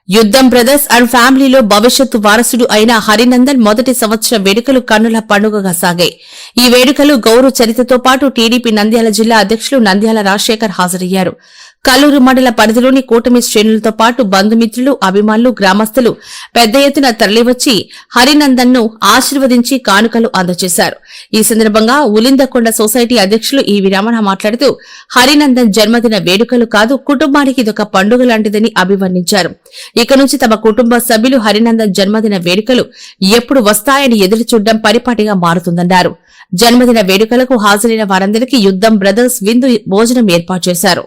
యుద్ధం brothers and ఫ్యామిలీలో భవిష్యత్తు వారసుడు అయిన హరినందన్ మొదటి సంవత్సర వేడుకలు కన్నుల పండుగగా సాగాయి. ఈ వేడుకలు గౌరవ చరిత్రతో పాటు టీడీపీ నంద్యాల జిల్లా అధ్యక్షులు నంద్యాల రాజశేఖర్ హాజరయ్యారు. కల్లూరు మండల పరిధిలోని కూటమి శ్రేణులతో పాటు బంధుమిత్రులు, అభిమానులు, గ్రామస్తులు పెద్ద ఎత్తున తరలివచ్చి హరినందన్ ను ఆశీర్వదించి కానుకలు అందజేశారు. ఈ సందర్భంగా ఉలిందకొండ సొసైటీ అధ్యక్షులు ఈవి రమణ మాట్లాడుతూ హరినందన్ జన్మదిన వేడుకలు కాదు, కుటుంబానికి ఇదొక పండుగ లాంటిదని అభివర్ణించారు. ఇక నుంచి తమ కుటుంబ సభ్యులు హరినందన్ జన్మదిన వేడుకలు ఎప్పుడు వస్తాయని ఎదురుచూడడం పరిపాటిగా మారుతుందన్నారు. జన్మదిన వేడుకలకు హాజరైన వారందరికీ యుద్ధం బ్రదర్స్ విందు భోజనం ఏర్పాటు చేశారు.